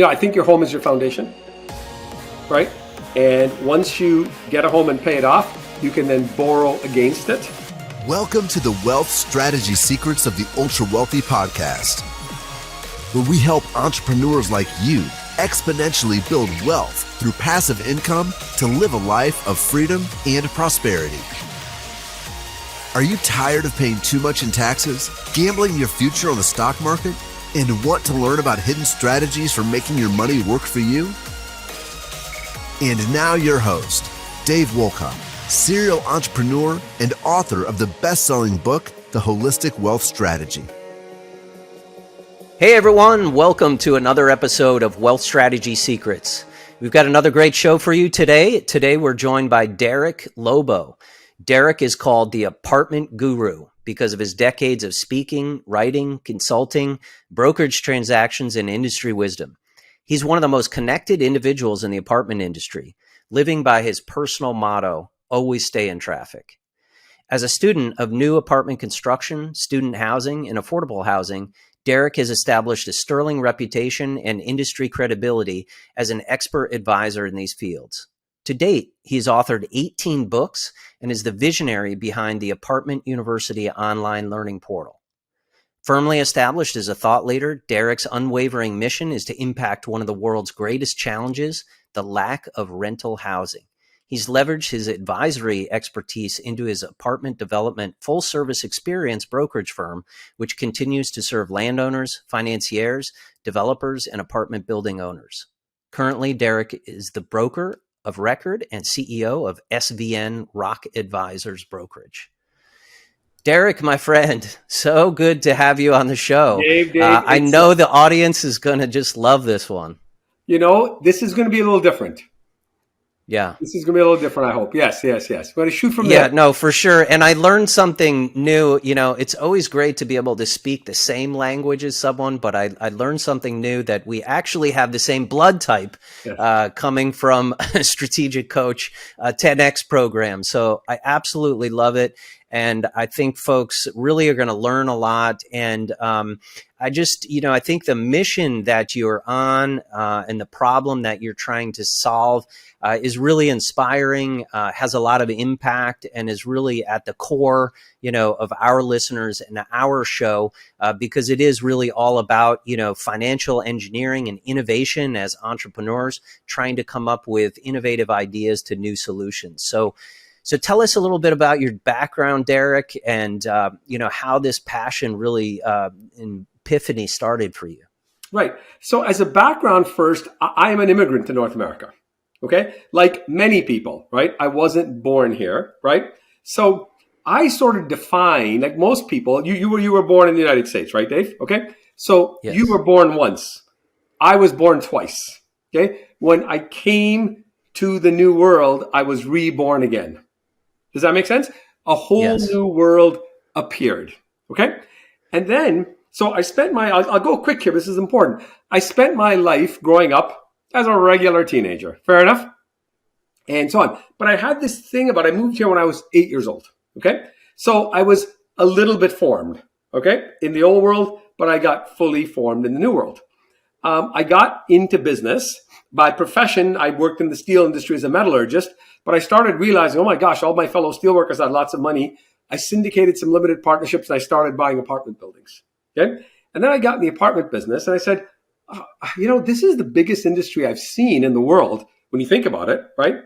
I think your home is your foundation, right? And once you get a home and pay it off, you can then borrow against it. Welcome to the Wealth Strategy Secrets of the Ultra Wealthy podcast, where we help entrepreneurs like you exponentially build wealth through passive income to live a life of freedom and prosperity. Are you tired of paying too much in taxes, gambling your future on the stock market, and want to learn about hidden strategies for making your money work for you? And now your host, Dave Wolcott, serial entrepreneur and author of the best-selling book, The Holistic Wealth Strategy. Hey everyone, welcome to another episode of Wealth Strategy Secrets. We've got another great show for you today. Today we're joined by Derek Lobo. Derek is called the apartment guru because of his decades of speaking, writing, consulting, brokerage transactions, and industry wisdom. He's one of the most connected individuals in the apartment industry, living by his personal motto, always stay in traffic. As a student of new apartment construction, student housing, and affordable housing, Derek has established a sterling reputation and industry credibility as an expert advisor in these fields. To date, he has authored 18 books and is the visionary behind the Apartment University online learning portal. Firmly established as a thought leader, Derek's unwavering mission is to impact one of the world's greatest challenges, the lack of rental housing. He's leveraged his advisory expertise into his apartment development full-service experience brokerage firm, which continues to serve landowners, financiers, developers, and apartment building owners. Currently, Derek is the broker of record and CEO of SVN Rock Advisors Brokerage. Derek, my friend, so good to have you on the show. Dave, I know the audience is going to just love this one. This is going to be a little different. Yeah. This is going to be a little different, I hope. Yes. We're going to shoot from there. there. Yeah, no, for sure. And I learned something new. It's always great to be able to speak the same language as someone, but I learned something new that we actually have the same blood type coming from a strategic coach 10X program. So I absolutely love it. And I think folks really are going to learn a lot. And I think the mission that you're on and the problem that you're trying to solve is really inspiring, has a lot of impact, and is really at the core, of our listeners and our show, because it is really all about, financial engineering and innovation as entrepreneurs trying to come up with innovative ideas to new solutions. So tell us a little bit about your background, Derek, and how this passion really epiphany started for you. Right. So as a background first, I am an immigrant to North America. Okay. Like many people, right? I wasn't born here, right? So I sort of define, like most people, you were born in the United States, right, Dave? Okay. So yes. You were born once. I was born twice. Okay. When I came to the new world, I was reborn again. Does that make sense? A whole new world appeared. Okay. And then, so I spent I'll go quick here. This is important. I spent my life growing up as a regular teenager. Fair enough. And so on. But I had this thing I moved here when I was 8 years old. Okay. So I was a little bit formed. Okay. In the old world, but I got fully formed in the new world. I got into business. By profession, I worked in the steel industry as a metallurgist, but I started realizing, oh my gosh, all my fellow steelworkers had lots of money. I syndicated some limited partnerships and I started buying apartment buildings. Okay. And then I got in the apartment business and I said, this is the biggest industry I've seen in the world when you think about it, right?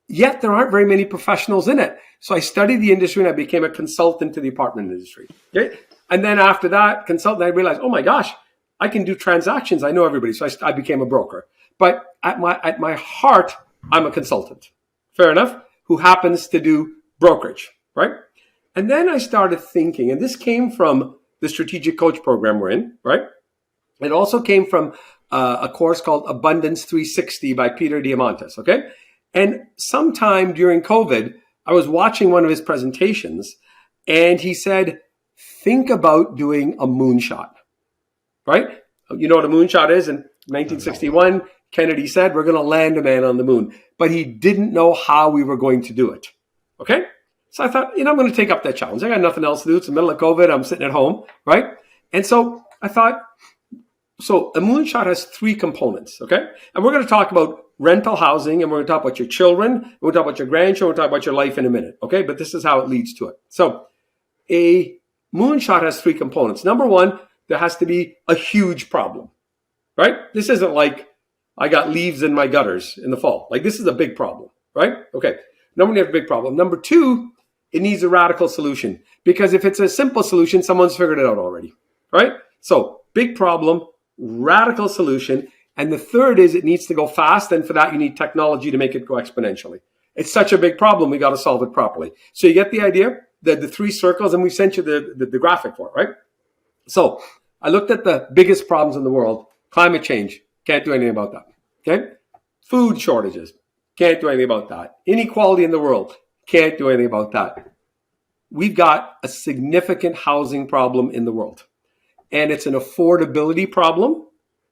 Yet there aren't very many professionals in it. So I studied the industry and I became a consultant to the apartment industry. Okay. And then after that consultant, I realized, oh my gosh, I can do transactions. I know everybody. So I became a broker. But at my heart, I'm a consultant. Fair enough. Who happens to do brokerage, right? And then I started thinking, and this came from the strategic coach program we're in, right? It also came from a course called Abundance 360 by Peter Diamandis, okay? And sometime during COVID, I was watching one of his presentations, and he said, think about doing a moonshot, right? You know what a moonshot is? In 1961, Kennedy said, we're going to land a man on the moon. But he didn't know how we were going to do it. Okay? So I thought, I'm going to take up that challenge. I got nothing else to do. It's the middle of COVID. I'm sitting at home, right? And so I thought, So a moonshot has three components, okay? And we're going to talk about rental housing, and we're going to talk about your children, and we're going to talk about your grandchildren, we're going to talk about your life in a minute, okay? But this is how it leads to it. So a moonshot has three components. Number one, there has to be a huge problem, right? This isn't like I got leaves in my gutters in the fall. Like, this is a big problem, right? Okay. Number one, you have a big problem. Number two, it needs a radical solution, because if it's a simple solution, someone's figured it out already, right? So big problem, radical solution. And the third is it needs to go fast. And for that, you need technology to make it go exponentially. It's such a big problem. We got to solve it properly. So you get the idea? The three circles, and we sent you the graphic for it, right? So I looked at the biggest problems in the world. Climate change, can't do anything about that, okay? Food shortages, can't do anything about that. Inequality in the world, can't do anything about that. We've got a significant housing problem in the world. And it's an affordability problem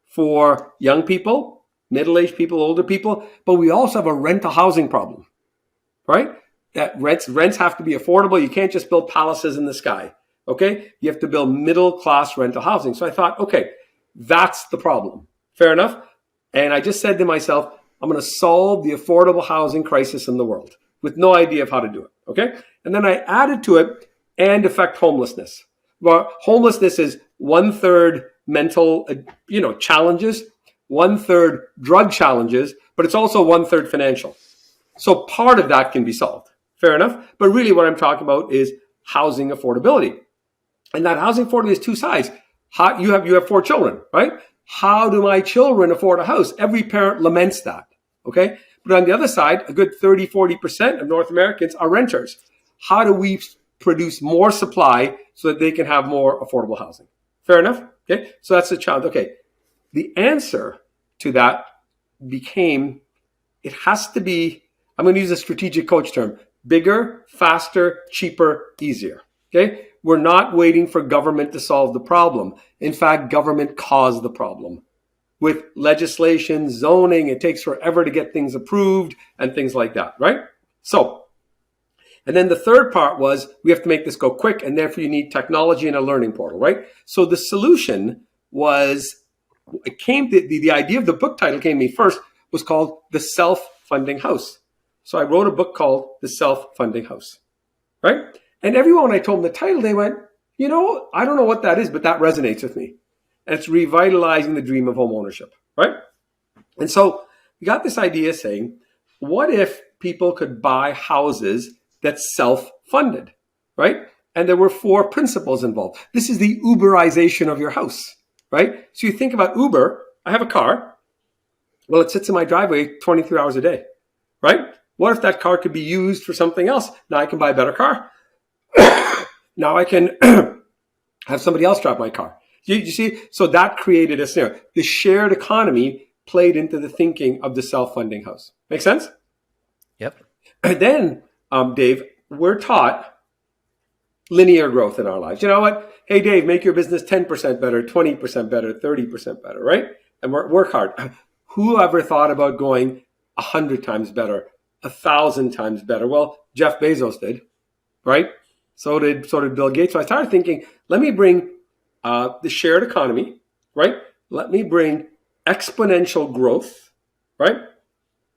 for young people, middle-aged people, older people, but we also have a rental housing problem, right? That rents have to be affordable. You can't just build palaces in the sky, okay? You have to build middle-class rental housing. So I thought, okay, that's the problem. Fair enough? And I just said to myself, I'm going to solve the affordable housing crisis in the world with no idea of how to do it, okay? And then I added to it and affect homelessness. Well, homelessness is 1/3 mental, challenges, 1/3 drug challenges, but it's also 1/3 financial. So part of that can be solved. Fair enough. But really what I'm talking about is housing affordability. And that housing affordability is two sides. You have 4 children, right? How do my children afford a house? Every parent laments that, okay? But on the other side, a good 30-40% of North Americans are renters. How do we produce more supply so that they can have more affordable housing? Fair enough? Okay, so that's the challenge. Okay, the answer to that became, it has to be, I'm going to use a strategic coach term, bigger, faster, cheaper, easier. Okay, we're not waiting for government to solve the problem. In fact, government caused the problem. With legislation, zoning, it takes forever to get things approved and things like that, right? So, and then the third part was we have to make this go quick, and therefore you need technology and a learning portal, right? So the solution was, the idea of the book title came to me first, was called The Self-Funding House. So I wrote a book called The Self-Funding House, right? And everyone, when I told them the title, they went, I don't know what that is, but that resonates with me. And it's revitalizing the dream of home ownership, right? And so we got this idea saying, what if people could buy houses that's self-funded, right? And there were 4 principles involved. This is the Uberization of your house, right? So you think about Uber. I have a car. Well, it sits in my driveway 23 hours a day, right? What if that car could be used for something else? Now I can buy a better car. Now I can have somebody else drive my car. You see? So that created a scenario. The shared economy played into the thinking of the self-funding house. Make sense? Yep. And then, Dave, we're taught linear growth in our lives. You know what? Hey, Dave, make your business 10% better, 20% better, 30% better, right? And work hard. Who ever thought about going 100 times better, 1,000 times better? Well, Jeff Bezos did, right? So did Bill Gates. So I started thinking, let me bring the shared economy, right? Let me bring exponential growth, right?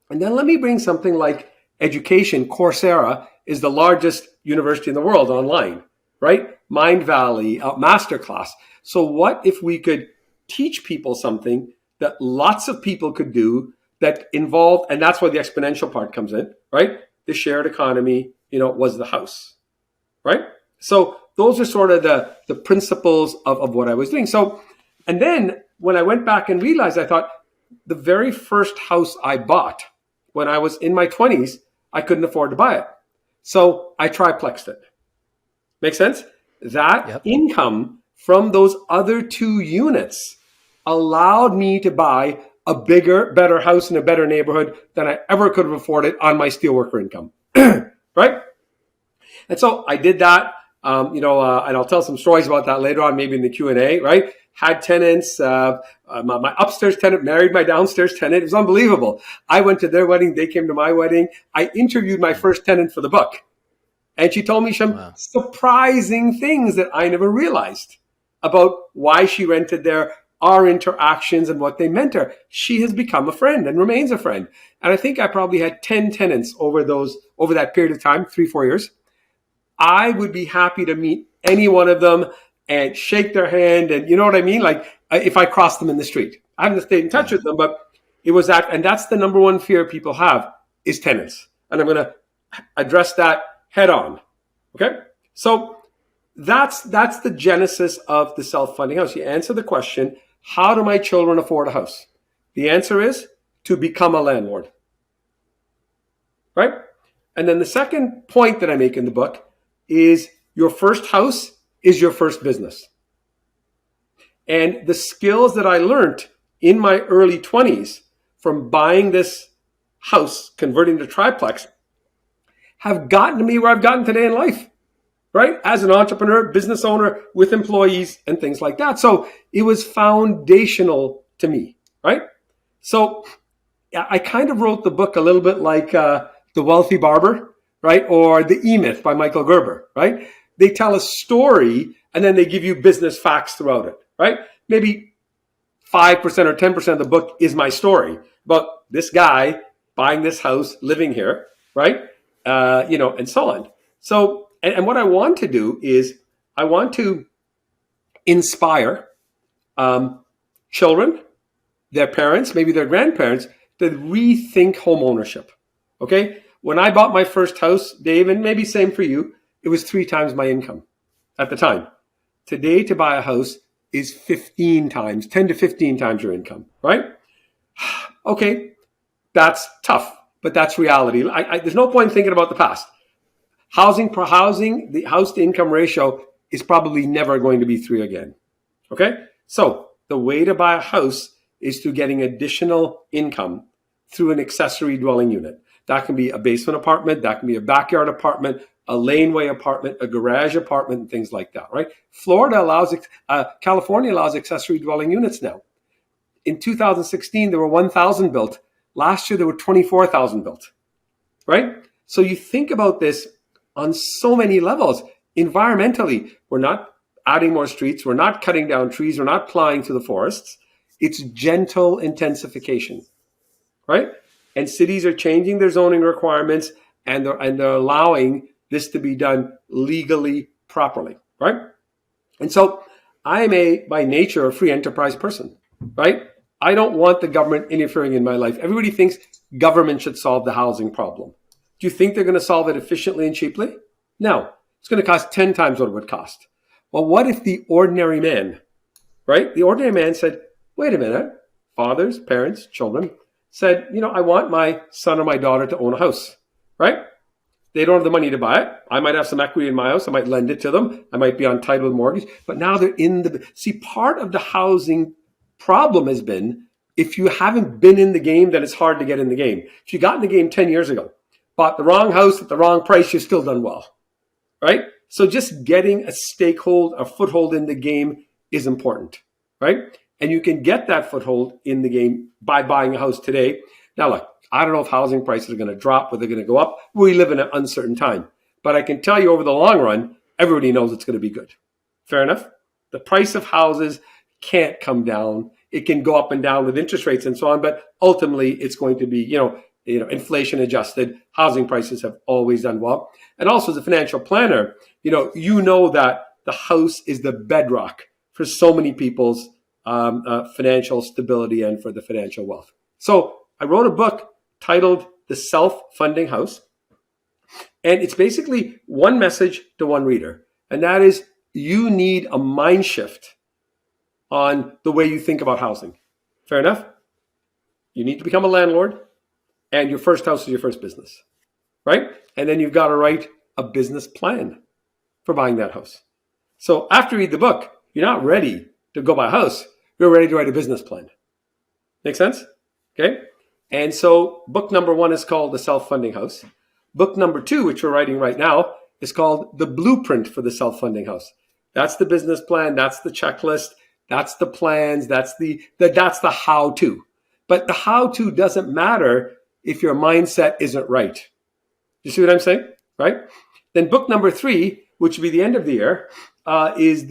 And then let me bring something like education. Coursera is the largest university in the world online, right? Mind Valley, Masterclass. So what if we could teach people something that lots of people could do that involved, and that's where the exponential part comes in, right? The shared economy, was the house, right? So those are sort of the principles of what I was doing. So, and then when I went back and realized, I thought the very first house I bought when I was in my 20s, I couldn't afford to buy it. So I triplexed it. Make sense? That income from those other 2 units allowed me to buy a bigger, better house in a better neighborhood than I ever could have afforded on my steelworker income. Right? And so I did that, and I'll tell some stories about that later on, maybe in the Q&A, right? Had tenants, my upstairs tenant married my downstairs tenant. It was unbelievable. I went to their wedding. They came to my wedding. I interviewed my first tenant for the book. And she told me some surprising things that I never realized about why she rented there, our interactions and what they meant to her, she has become a friend and remains a friend. And I think I probably had 10 tenants over that period of time, 3-4 years. I would be happy to meet any one of them and shake their hand. And you know what I mean? Like if I crossed them in the street, I haven't stayed in touch with them, but it was that. And that's the number one fear people have is tenants. And I'm going to address that head on. Okay. So that's the genesis of the self-funding house. You answer the question, how do my children afford a house? The answer is to become a landlord. Right? And then the second point that I make in the book is your first house is your first business. And the skills that I learned in my early 20s from buying this house, converting to triplex, have gotten to me where I've gotten today in life, right? As an entrepreneur, business owner with employees and things like that. So it was foundational to me, right? So I kind of wrote the book a little bit like The Wealthy Barber, right? Or The E-Myth by Michael Gerber, right? They tell a story and then they give you business facts throughout it, right? Maybe 5% or 10% of the book is my story about this guy buying this house, living here, right? And so on. So, and what I want to do is I want to inspire children, their parents, maybe their grandparents, to rethink home ownership. Okay? When I bought my first house, Dave, and maybe same for you, it was 3 times my income at the time. Today, to buy a house is 10 to 15 times your income, right? Okay, that's tough, but that's reality. There's no point in thinking about the past. Housing, the house to income ratio is probably never going to be 3 again. Okay? So the way to buy a house is through getting additional income through an accessory dwelling unit. That can be a basement apartment, that can be a backyard apartment, a laneway apartment, a garage apartment, and things like that, right? California allows accessory dwelling units now. In 2016, there were 1,000 built. Last year, there were 24,000 built, right? So you think about this on so many levels. Environmentally, we're not adding more streets. We're not cutting down trees. We're not plowing through the forests. It's gentle intensification, right? And cities are changing their zoning requirements and they're allowing this to be done legally, properly, right? And so I am by nature, a free enterprise person, right? I don't want the government interfering in my life. Everybody thinks government should solve the housing problem. Do you think they're going to solve it efficiently and cheaply? No. It's going to cost 10 times what it would cost. Well, what if the ordinary man, right? The ordinary man said, wait a minute, fathers, parents, children, said, I want my son or my daughter to own a house, right? They don't have the money to buy it. I might have some equity in my house. I might lend it to them. I might be on title with mortgage. But now they're part of the housing problem has been, if you haven't been in the game, then it's hard to get in the game. If you got in the game 10 years ago, bought the wrong house at the wrong price, you've still done well, right? So just getting a foothold in the game is important, right? And you can get that foothold in the game by buying a house today. Now, look, I don't know if housing prices are going to drop, whether they're going to go up. We live in an uncertain time. But I can tell you over the long run, everybody knows it's going to be good. Fair enough? The price of houses can't come down. It can go up and down with interest rates and so on, but ultimately it's going to be, inflation adjusted. Housing prices have always done well. And also as a financial planner, that the house is the bedrock for so many people's financial stability and for the financial wealth. So I wrote a book titled The Self-Funding House. And it's basically one message to one reader. And that is, you need a mind shift on the way you think about housing. Fair enough? You need to become a landlord, and your first house is your first business, right? And then you've got to write a business plan for buying that house. So after you read the book, you're not ready to go buy a house. You're ready to write a business plan. Make sense? Okay? And so book number 1 is called The Self-Funding House. Book number 2, which we're writing right now, is called The Blueprint for the Self-Funding House. That's the business plan. That's the checklist. That's the plans. That's the how-to. But the how-to doesn't matter if your mindset isn't right. You see what I'm saying? Right? Then book number 3, which will be the end of the year, is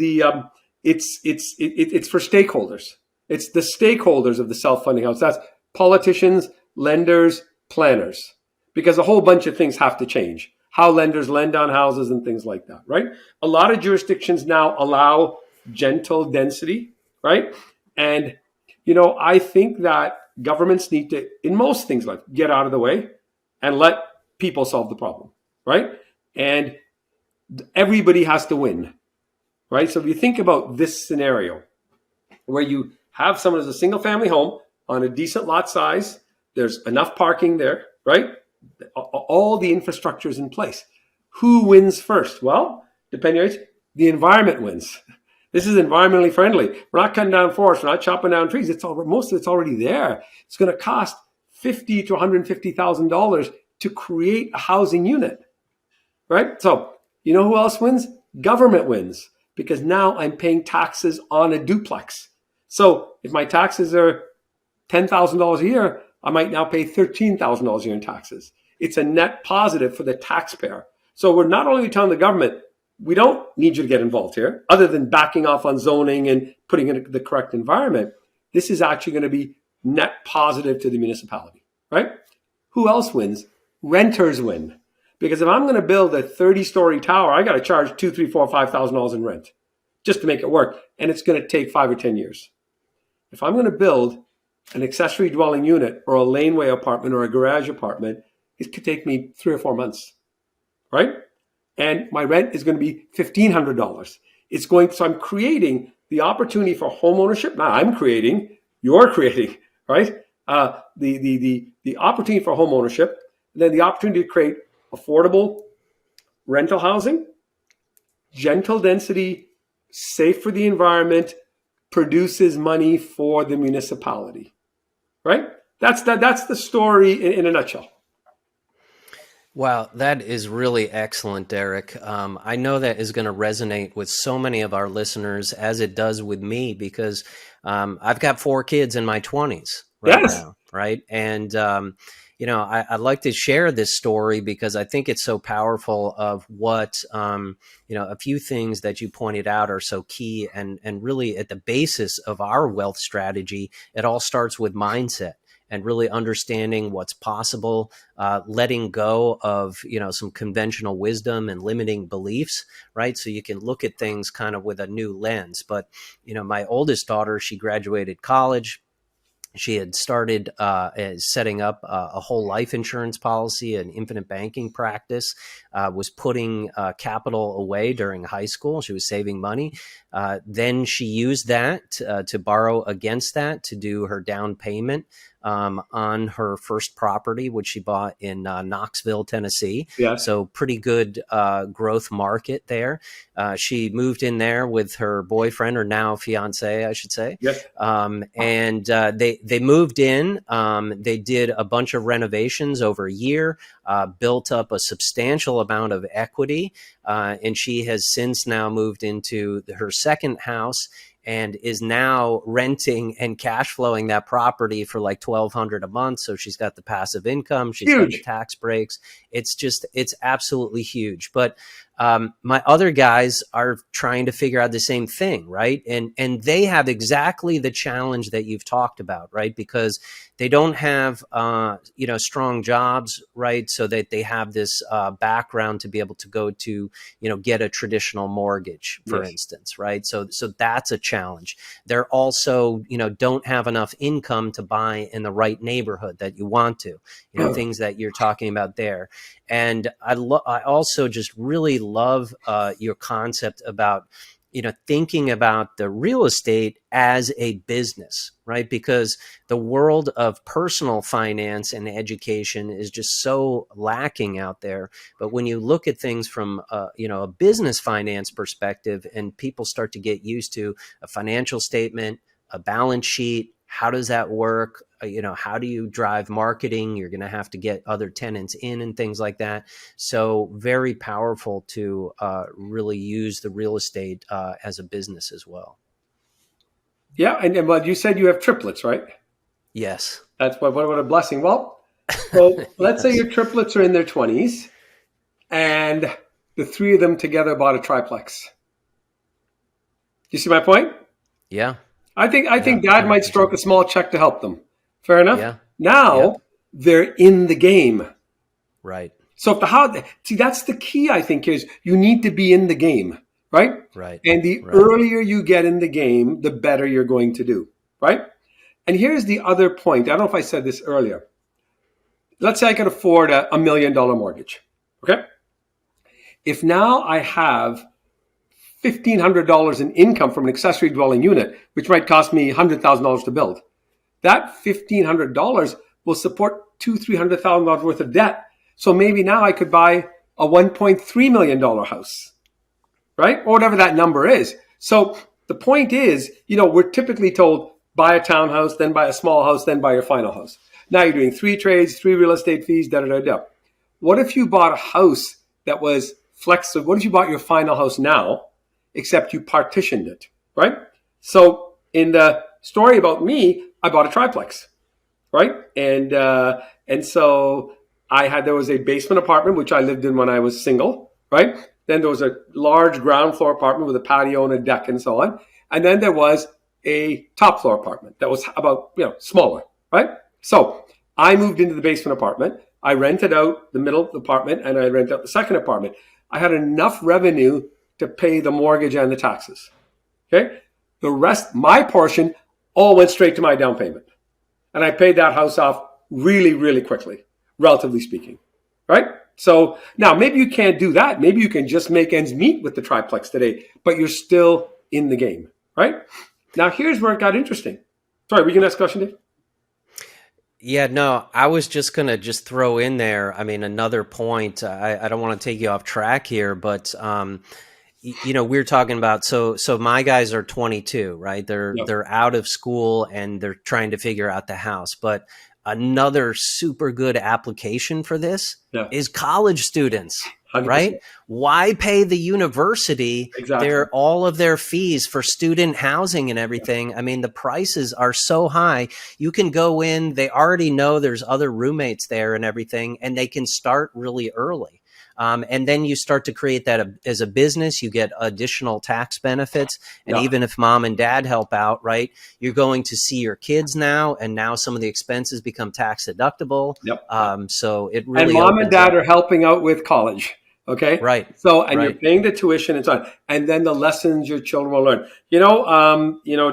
it's for stakeholders. It's the stakeholders of the self-funding house. That's politicians, lenders, planners, because a whole bunch of things have to change. How lenders lend on houses and things like that, right? A lot of jurisdictions now allow gentle density, right? And, I think that governments need to, in most things, like get out of the way and let people solve the problem, right? And everybody has to win, right? So if you think about this scenario where you have someone as a single family home on a decent lot size, there's enough parking there, right? All the infrastructure is in place. Who wins first? Well, depending on the environment wins. This is environmentally friendly. We're not cutting down forests. We're not chopping down trees. Most of it's already there. It's going to cost $50,000 to $150,000 to create a housing unit, right? So you know who else wins? Government wins, because now I'm paying taxes on a duplex. So if my taxes are $10,000 a year, I might now pay $13,000 a year in taxes. It's a net positive for the taxpayer. So we're not only telling the government, we don't need you to get involved here, other than backing off on zoning and putting in the correct environment. This is actually going to be net positive to the municipality, right? Who else wins? Renters win. Because if I'm going to build a 30-story tower, I got to charge $2,000, $3,000, $4,000, $5,000 in rent just to make it work. And it's going to take 5 or 10 years. If I'm going to build an accessory dwelling unit or a laneway apartment or a garage apartment, it could take me 3 or 4 months, right? And my rent is going to be $1,500. So I'm creating the opportunity for home ownership. Now you're creating, right? The opportunity for home ownership, and then the opportunity to create affordable rental housing, gentle density, safe for the environment, produces money for the municipality, right? That's the story in a nutshell. Wow, that is really excellent, Derek. I know that is going to resonate with so many of our listeners, as it does with me, because I've got 4 kids in my 20s right now, right? And I'd like to share this story because I think it's so powerful of what, a few things that you pointed out are so key and really at the basis of our wealth strategy. It all starts with mindset and really understanding what's possible, letting go of, some conventional wisdom and limiting beliefs, right? So you can look at things kind of with a new lens. But, my oldest daughter, she graduated college. She had started setting up a whole life insurance policy, an infinite banking practice, was putting capital away during high school. She was saving money. Then she used that to borrow against that to do her down payment on her first property, which she bought in Knoxville, Tennessee. Yeah. So pretty good growth market there. She moved in there with her boyfriend, or now fiance, I should say. Yes. And they moved in. They did a bunch of renovations over a year, built up a substantial amount of equity. And she has since now moved into her second house and is now renting and cash flowing that property for like $1,200 a month. So she's got the passive income. She's got the tax breaks. It's absolutely huge. But my other guys are trying to figure out the same thing, right? And they have exactly the challenge that you've talked about, right? Because they don't have, strong jobs, right? So that they have this background to be able to go to, get a traditional mortgage, for instance, right? So that's a challenge. They're also, don't have enough income to buy in the right neighborhood that you want to, things that you're talking about there. And I also just really love your concept about, thinking about the real estate as a business, right? Because the world of personal finance and education is just so lacking out there. But when you look at things from, a business finance perspective, and people start to get used to a financial statement, a balance sheet, how does that work? How do you drive marketing? You're going to have to get other tenants in and things like that. So very powerful to really use the real estate as a business as well. Yeah. And well, you said you have triplets, right? Yes. That's what a blessing. Well, so let's say your triplets are in their 20s and the 3 of them together bought a triplex. You see my point? Yeah. I think dad might stroke a small check to help them. Fair enough. Yeah. Now they're in the game. Right. So that's the key, I think, is you need to be in the game, right? Right. And the earlier you get in the game, the better you're going to do, right? And here's the other point. I don't know if I said this earlier. Let's say I could afford a $1 million mortgage, okay? If now I have $1,500 in income from an accessory dwelling unit, which might cost me $100,000 to build, that $1,500 will support $200,000-$300,000 worth of debt. So maybe now I could buy a $1.3 million house, right? Or whatever that number is. So the point is, we're typically told buy a townhouse, then buy a small house, then buy your final house. Now you're doing 3 trades, 3 real estate fees, da-da-da-da. What if you bought a house that was flexible? What if you bought your final house now, except you partitioned it, right? So in the story about me, I bought a triplex, right? And so there was a basement apartment, which I lived in when I was single, right? Then there was a large ground floor apartment with a patio and a deck and so on. And then there was a top floor apartment that was about, smaller, right? So I moved into the basement apartment. I rented out the middle apartment and I rented out the second apartment. I had enough revenue to pay the mortgage and the taxes. Okay. The rest, my portion, all went straight to my down payment. And I paid that house off really, really quickly, relatively speaking. Right? So now maybe you can't do that. Maybe you can just make ends meet with the triplex today, but you're still in the game. Right? Now here's where it got interesting. Sorry, were you going to ask a question, Dave? Yeah, no, I was just going to throw in there. I mean, another point, I don't want to take you off track here, but, we're talking about, so my guys are 22, right? They're out of school and they're trying to figure out the house. But another super good application for this is college students. 100%. Right? Why pay the university all of their fees for student housing and everything? I mean, the prices are so high. You can go in, they already know there's other roommates there and everything, and they can start really early. And then you start to create that as a business, you get additional tax benefits. And even if mom and dad help out, right, you're going to see your kids now. And now some of the expenses become tax deductible. So it really, and mom and dad are helping out with college. Okay. Right. So, and you're paying the tuition and so on. And then the lessons your children will learn.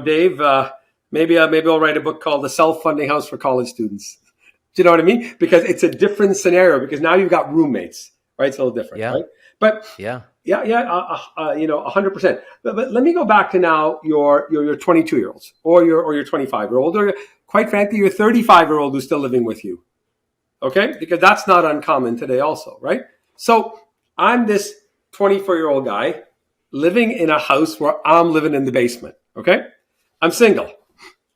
Dave, maybe I'll write a book called The Self-Funding House for College Students. Do you know what I mean? Because it's a different scenario because now you've got roommates. Right, it's a little different, right? But 100%. But let me go back to now your 22-year-olds or your 25-year-old, or quite frankly, your 35-year-old who's still living with you. Okay, because that's not uncommon today, also, right? So I'm this 24-year-old guy living in a house where I'm living in the basement. Okay, I'm single.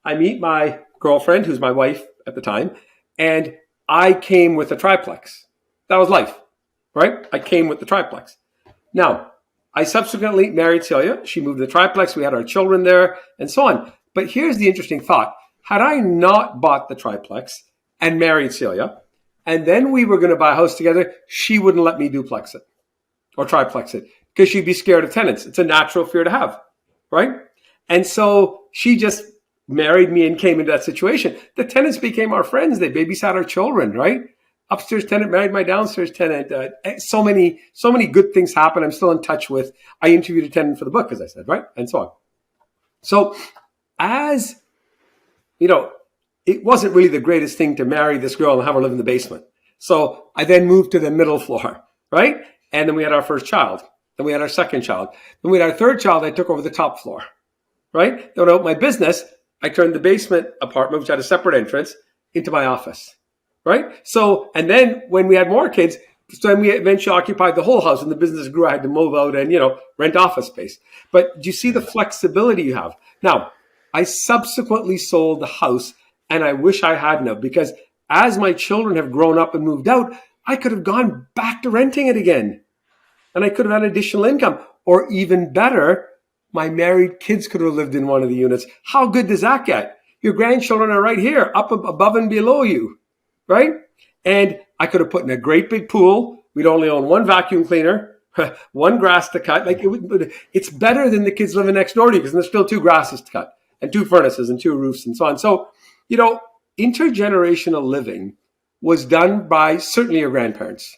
I meet my girlfriend, who's my wife at the time, and I came with a triplex. That was life. Right? I came with the triplex. Now, I subsequently married Celia. She moved to the triplex. We had our children there and so on. But here's the interesting thought. Had I not bought the triplex and married Celia, and then we were going to buy a house together, she wouldn't let me duplex it or triplex it because she'd be scared of tenants. It's a natural fear to have. Right? And so she just married me and came into that situation. The tenants became our friends. They babysat our children. Right? Upstairs tenant married my downstairs tenant. So many good things happen. I'm still in touch with. I interviewed a tenant for the book, as I said, right, and so on. So, as it wasn't really the greatest thing to marry this girl and have her live in the basement. So I then moved to the middle floor, right, and then we had our first child. Then we had our second child. Then we had our third child. I took over the top floor, right. Then when I opened my business, I turned the basement apartment, which had a separate entrance, into my office. Right. So, and then when we had more kids, then we eventually occupied the whole house and the business grew. I had to move out and, rent office space. But do you see the flexibility you have? Now, I subsequently sold the house and I wish I hadn't have, because as my children have grown up and moved out, I could have gone back to renting it again and I could have had additional income, or even better, my married kids could have lived in one of the units. How good does that get? Your grandchildren are right here, up above and below you. Right? And I could have put in a great big pool. We'd only own one vacuum cleaner, one grass to cut. It's better than the kids living next door to you because there's still 2 grasses to cut. and 2 furnaces and 2 roofs and so on. So, intergenerational living was done by certainly your grandparents,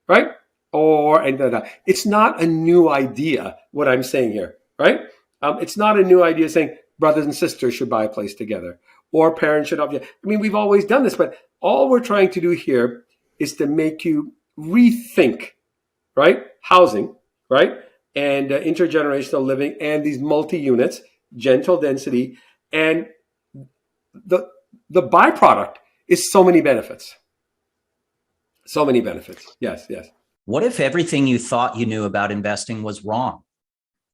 right? It's not a new idea, what I'm saying here, right? It's not a new idea saying brothers and sisters should buy a place together or parents should have. I mean, we've always done this, but all we're trying to do here is to make you rethink, right? Housing, right? And intergenerational living and these multi-units, gentle density. And the byproduct is so many benefits. So many benefits. Yes. What if everything you thought you knew about investing was wrong?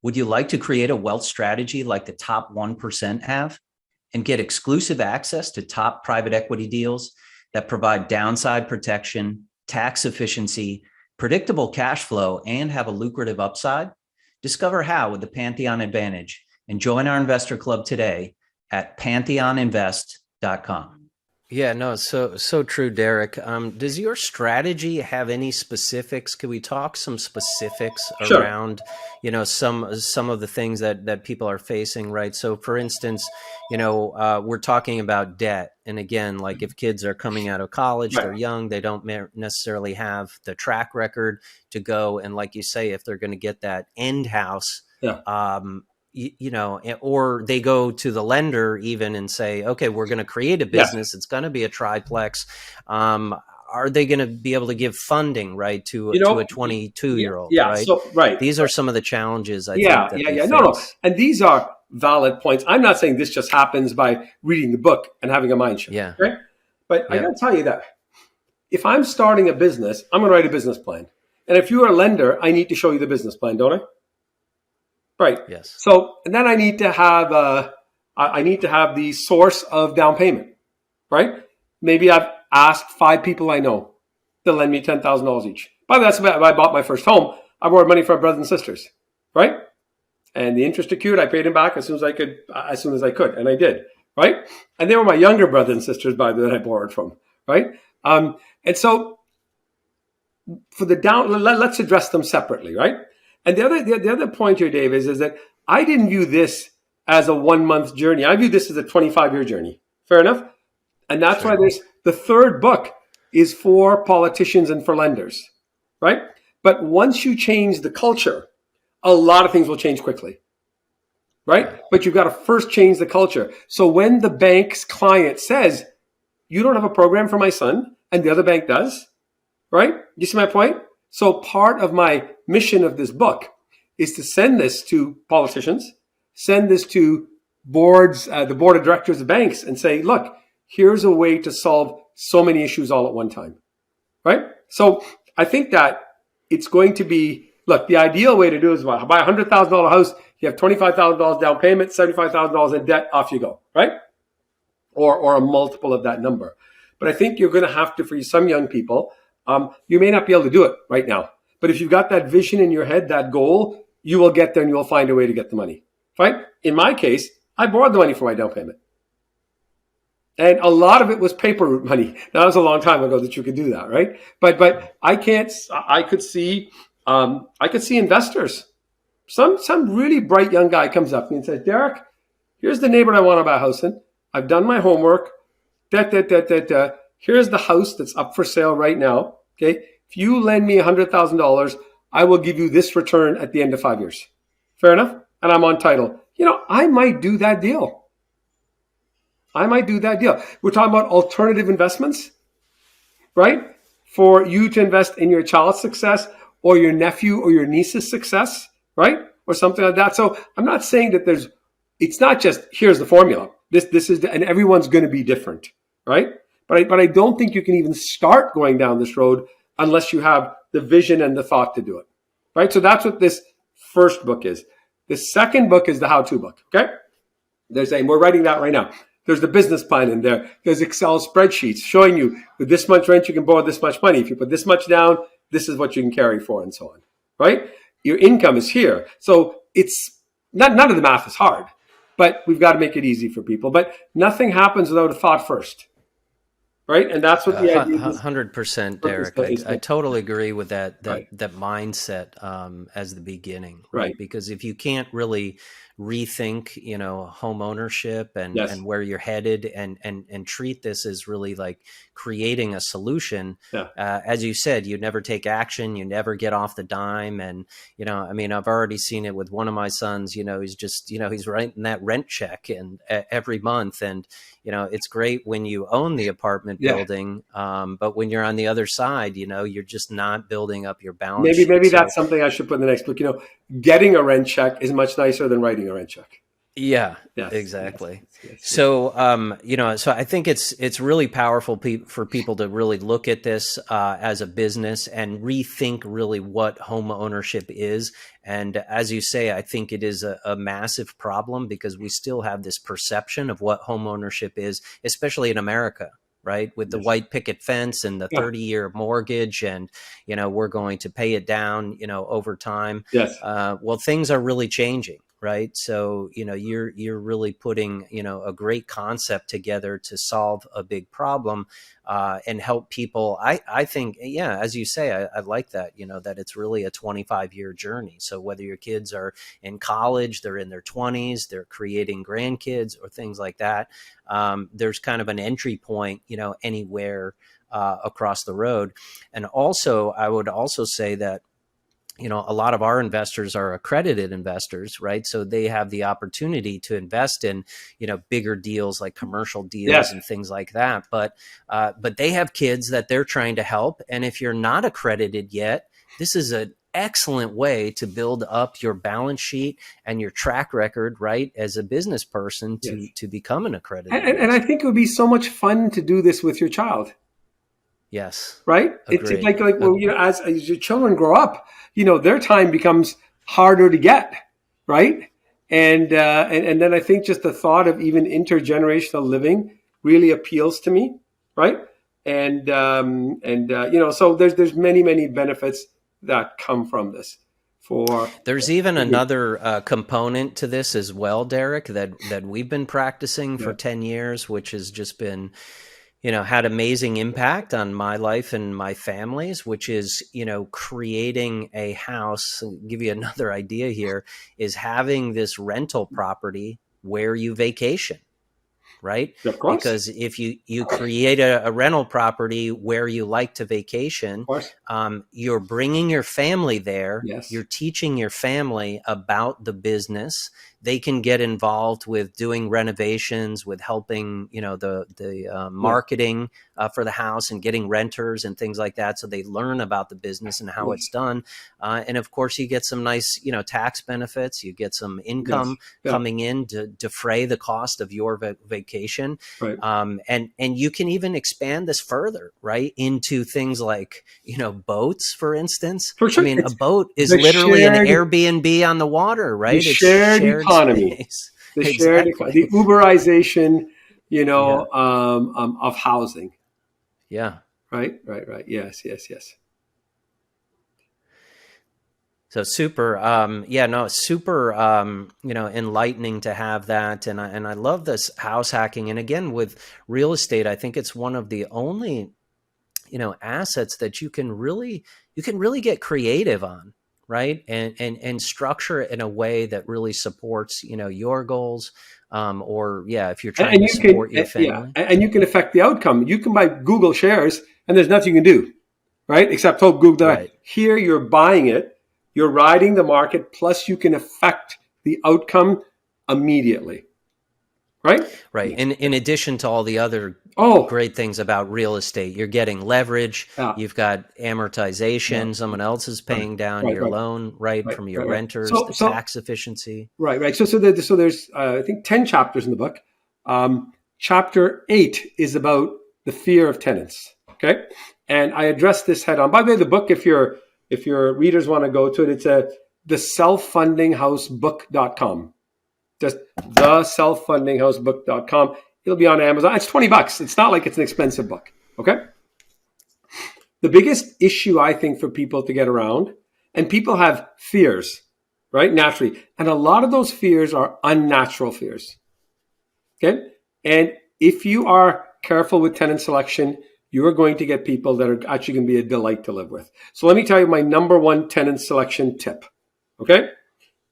Would you like to create a wealth strategy like the top 1% have and get exclusive access to top private equity deals that provide downside protection, tax efficiency, predictable cash flow, and have a lucrative upside? Discover how with the Pantheon Advantage and join our investor club today at pantheoninvest.com. Yeah, no, so true, Derek. Does your strategy have any specifics? Could we talk some specifics Sure. around, some of the things that people are facing, right? So, for instance, we're talking about debt, and again, like if kids are coming out of college, they're young, they don't necessarily have the track record to go, and like you say, if they're going to get that end house, or they go to the lender even and say, okay, we're going to create a business. It's going to be a triplex. Are they going to be able to give funding, right, to a 22-year-old? Yeah. Right? So, right. These are some of the challenges I think that they face. No. And these are valid points. I'm not saying this just happens by reading the book and having a mind shift. Yeah. Right? But I got to tell you that if I'm starting a business, I'm going to write a business plan. And if you're a lender, I need to show you the business plan, don't I? Right. Yes. So, and then I need to have the source of down payment, right? Maybe I've asked 5 people I know to lend me $10,000 each. By the way, that's about, I bought my first home. I borrowed money from brothers and sisters, right? And the interest accrued, I paid them back as soon as I could, and I did, right? And they were my younger brothers and sisters, by the way, that I borrowed from, right? And so for the down, let's address them separately, right? And the other point here, Dave, is that I didn't view this as a 1-month journey. I view this as a 25-year journey. Fair enough? And that's why there's the 3rd book is for politicians and for lenders, right? But once you change the culture, a lot of things will change quickly, right? But you've got to first change the culture. So when the bank's client says, you don't have a program for my son, and the other bank does, right? You see my point? So part of my mission of this book is to send this to politicians, send this to boards, the board of directors of banks, and say, look, here's a way to solve so many issues all at one time, right? So I think that it's going to be, look, the ideal way to do it is buy a $100,000 house, you have $25,000 down payment, $75,000 in debt, off you go, right? Or a multiple of that number. But I think you're going to have to, for some young people, you may not be able to do it right now. But if you've got that vision in your head, that goal, you will get there and you will find a way to get the money, right? In my case, I borrowed the money for my down payment. And a lot of it was paper route money. Now, that was a long time ago that you could do that, right? But I could see investors. Some really bright young guy comes up to me and says, Derek, here's the neighborhood I want to buy a house in. I've done my homework. Here's the house that's up for sale right now. Okay. If you lend me $100,000, I will give you this return at the end of 5 years. Fair enough? And I'm on title. I might do that deal. We're talking about alternative investments, right? For you to invest in your child's success or your nephew or your niece's success, right? Or something like that. So I'm not saying that it's not just, here's the formula. This is, and everyone's going to be different, right? But I don't think you can even start going down this road unless you have the vision and the thought to do it, right? So that's what this first book is. The second book is the how-to book, okay? We're writing that right now. There's the business plan in there. There's Excel spreadsheets showing you with this much rent, you can borrow this much money. If you put this much down, this is what you can carry for and so on, right? Your income is here. So it's none of the math is hard, but we've got to make it easy for people. But nothing happens without a thought first. Right. And that's what the idea is. 100%, Derek. I totally agree with that mindset as the beginning. Right. Because if you can't really rethink, home ownership Yes. and where you're headed, and treat this as really like creating a solution. Yeah. As you said, you never take action, you never get off the dime. And, I mean, I've already seen it with one of my sons, he's just, he's writing that rent check and every month. And, it's great when you own the apartment building. But when you're on the other side, you're just not building up your balance sheet. Maybe that's something I should put in the next book. Getting a rent check is much nicer than writing a rent check. Yeah, yes, exactly. Yes. So, so I think it's really powerful for people to really look at this as a business and rethink really what home ownership is. And as you say, I think it is a massive problem because we still have this perception of what home ownership is, especially in America, right? With the white picket fence and the 30-year mortgage, and, we're going to pay it down, over time. Yes. Well, things are really changing. Right. So, you're really putting, a great concept together to solve a big problem and help people. I think, as you say, I like that, that it's really a 25-year journey. So whether your kids are in college, they're in their 20s, they're creating grandkids or things like that, there's kind of an entry point, anywhere across the road. And also, I would also say that, a lot of our investors are accredited investors, right? So they have the opportunity to invest in, bigger deals like commercial deals and things like that. But they have kids that they're trying to help. And if you're not accredited yet, this is an excellent way to build up your balance sheet and your track record, right, as a business person to become an accredited. And I think it would be so much fun to do this with your child. Yes. Right. Agreed. It's like well, as your children grow up, their time becomes harder to get. Right. And then I think just the thought of even intergenerational living really appeals to me. Right. And so there's many benefits that come from this. There's even another component to this as well, Derek, that we've been practicing for 10 years, which has just been, had amazing impact on my life and my family's, which is, creating a house. I'll give you another idea here, is having this rental property where you vacation, right? Of course. Because if you create a rental property where you like to vacation, you're bringing your family there. Yes. You're teaching your family about the business. They can get involved with doing renovations, with helping, the marketing for the house and getting renters and things like that. So they learn about the business and how it's done. And of course, you get some nice, tax benefits. You get some income coming in to defray the cost of your vacation. Right. And you can even expand this further, right, into things like, boats, for instance. For sure. I mean, a boat is literally an Airbnb on the water, right? It's shared economy. The shared the Uberization, of housing. Yeah. Right. Yes. So super, super, enlightening to have that. And I love this house hacking. And again, with real estate, I think it's one of the only, assets that you can really get creative on, right? And structure it in a way that really supports, your goals. If you're trying to support your family. And you can affect the outcome. You can buy Google shares and there's nothing you can do, right? Except hope Google. Right. Here you're buying it, you're riding the market, plus you can affect the outcome immediately. Right? Right. In addition to all the other great things about real estate, you're getting leverage. You've got amortization. Someone else is paying down your loan, from your renters, the tax efficiency. Right. So there's, I think, 10 chapters in the book. Chapter 8 is about the fear of tenants. Okay. And I address this head on. By the way, the book, if your readers want to go to it, it's the selffundinghhousebook.com. Just theselffundinghhousebook.com. It'll be on Amazon. It's $20. It's not like it's an expensive book. Okay. The biggest issue, I think, for people to get around, and people have fears, right? Naturally. And a lot of those fears are unnatural fears. Okay. And if you are careful with tenant selection, you are going to get people that are actually going to be a delight to live with. So let me tell you my number one tenant selection tip. Okay.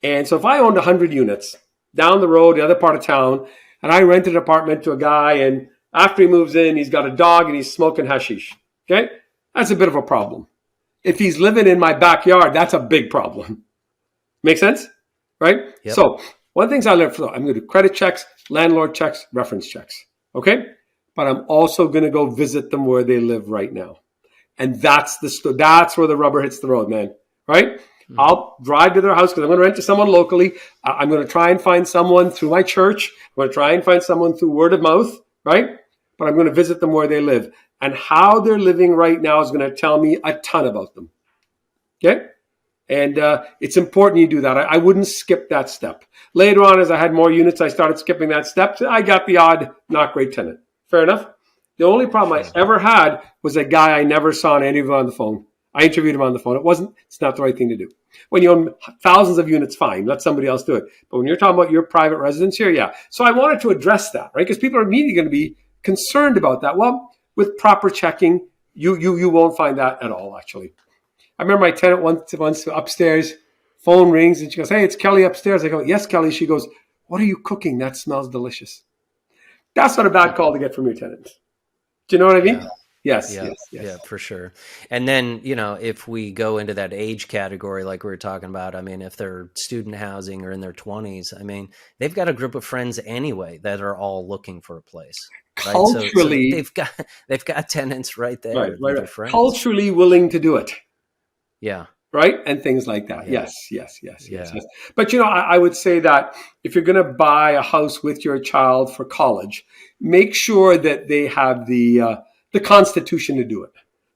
And so if I owned 100 units, down the road, the other part of town, and I rented an apartment to a guy, and after he moves in, he's got a dog and he's smoking hashish. Okay? That's a bit of a problem. If he's living in my backyard, that's a big problem. Make sense? Right? Yep. So one of the things I learned, I'm going to do credit checks, landlord checks, reference checks. Okay? But I'm also going to go visit them where they live right now. And that's where the rubber hits the road, man. Right? Mm-hmm. I'll drive to their house because I'm going to rent to someone locally. I'm going to try and find someone through my church. I'm going to try and find someone through word of mouth. Right? But I'm going to visit them where they live. And how they're living right now is going to tell me a ton about them. Okay? And it's important you do that. I wouldn't skip that step. Later on, as I had more units, I started skipping that step. I got the odd not great tenant. Fair enough? The only problem I ever had was a guy I never saw an interview on the phone. I interviewed him on the phone. It's not the right thing to do. When you own thousands of units, fine. Let somebody else do it. But when you're talking about your private residence here, yeah. So I wanted to address that, right? Because people are immediately going to be concerned about that. Well, with proper checking, you won't find that at all, actually. I remember my tenant once upstairs, phone rings, and she goes, "Hey, it's Kelly upstairs." I go, "Yes, Kelly." She goes, "What are you cooking? That smells delicious." That's not a bad call to get from your tenants. Do you know what I mean? Yeah. Yes, yeah, yes, yes. Yeah, for sure. And then, if we go into that age category, like we were talking about, I mean, if they're student housing or in their 20s, I mean, they've got a group of friends anyway that are all looking for a place. Right? Culturally, so they've got tenants right there. Right. Friends. Culturally willing to do it. Yeah. Right? And things like that. Yeah. Yes. But, I would say that if you're going to buy a house with your child for college, make sure that they have the constitution to do it.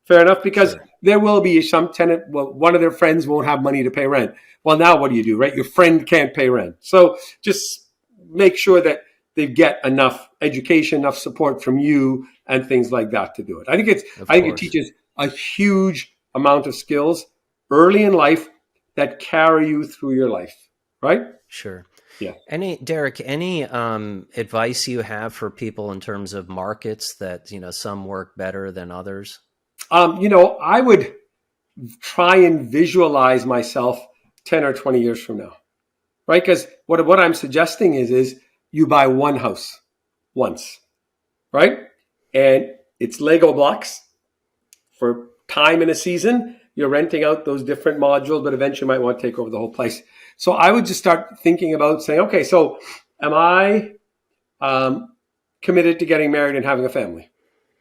Fair enough? Because there will be some tenant, one of their friends won't have money to pay rent. Well, now what do you do, right? Your friend can't pay rent. So just make sure that they get enough education, enough support from you and things like that to do it. I think it teaches a huge amount of skills early in life that carry you through your life, right? Sure. Yeah. Derek, any advice you have for people in terms of markets that, some work better than others? I would try and visualize myself 10 or 20 years from now, right? Because what I'm suggesting is you buy one house once, right? And it's Lego blocks for time in a season. You're renting out those different modules, but eventually you might want to take over the whole place. So I would just start thinking about saying, okay, so am I committed to getting married and having a family,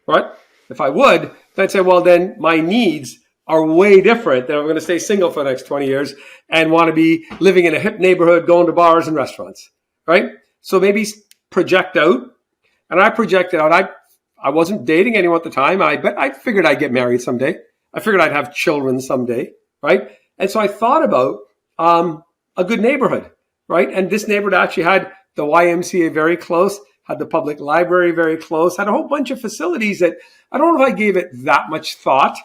right? If I would, then I'd say, well, then my needs are way different than I'm going to stay single for the next 20 years and want to be living in a hip neighborhood, going to bars and restaurants, right? So maybe project out. And I projected out. I wasn't dating anyone at the time, but I figured I'd get married someday. I figured I'd have children someday, right? And so I thought about a good neighborhood, right? And this neighborhood actually had the YMCA very close, had the public library very close, had a whole bunch of facilities that I don't know if I gave it that much thought,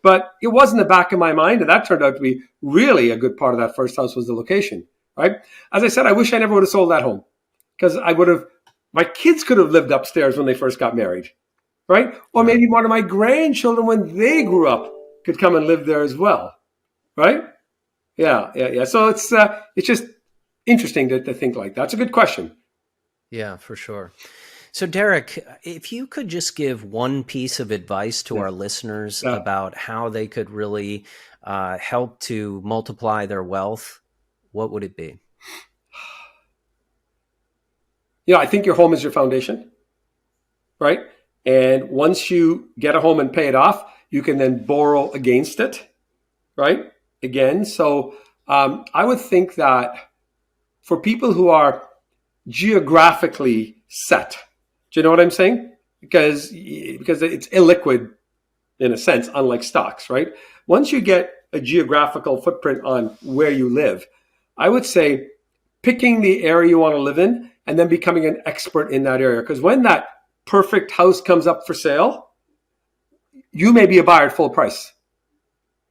but it was in the back of my mind. And that turned out to be really a good part of that first house was the location, right? As I said, I wish I never would have sold that home because my kids could have lived upstairs when they first got married, right? Or maybe one of my grandchildren when they grew up could come and live there as well, right? Yeah. So it's just interesting to think like that. It's a good question. Yeah, for sure. So Derek, if you could just give one piece of advice to our listeners about how they could really help to multiply their wealth, what would it be? I think your home is your foundation, right? And once you get a home and pay it off, you can then borrow against it, right? Again, so I would think that for people who are geographically set, do you know what I'm saying? Because it's illiquid in a sense, unlike stocks, right? Once you get a geographical footprint on where you live, I would say picking the area you want to live in and then becoming an expert in that area. Because when that perfect house comes up for sale, you may be a buyer at full price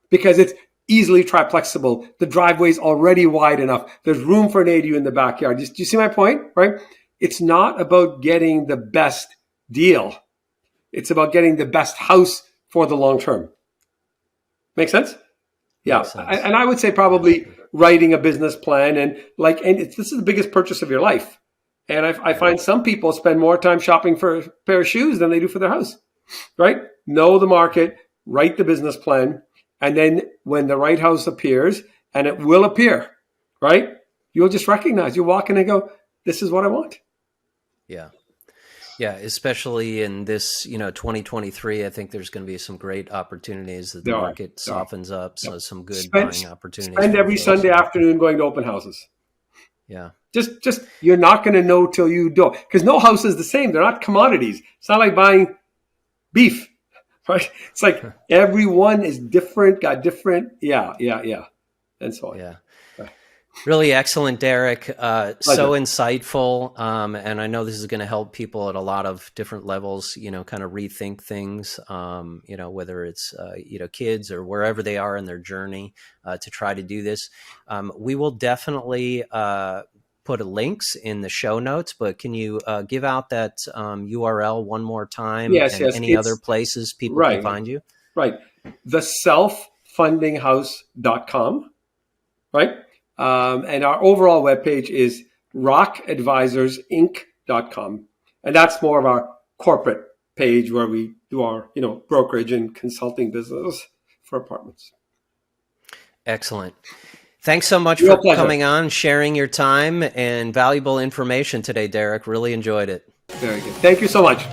because it's easily triplexable. The driveway's already wide enough. There's room for an ADU in the backyard. Do you see my point, right? It's not about getting the best deal. It's about getting the best house for the long term. Make sense? Yeah. And I would say probably writing a business plan and this is the biggest purchase of your life. And I find some people spend more time shopping for a pair of shoes than they do for their house, right? Know the market, write the business plan. And then when the right house appears, and it will appear, right? You'll just recognize, you walk in and go, this is what I want. Yeah. Yeah, especially in this, 2023, I think there's going to be some great opportunities that the market softens up. So some good buying opportunities. Spend every Sunday afternoon going to open houses. Yeah. Just you're not going to know till you do, because no house is the same. They're not commodities. It's not like buying beef, right? It's like everyone is different, got different. Yeah. And so on. Yeah. Really excellent, Derek. So insightful. And I know this is going to help people at a lot of different levels, kind of rethink things, whether it's, kids or wherever they are in their journey to try to do this. We will definitely put links in the show notes, but can you give out that URL one more time? Yes. Any other places people can find you? Right. theselffundinghouse.com. Right. And our overall webpage is rockadvisorsinc.com. And that's more of our corporate page where we do our, brokerage and consulting business for apartments. Excellent. Thanks so much for coming on, sharing your time and valuable information today, Derek. Really enjoyed it. Very good. Thank you so much.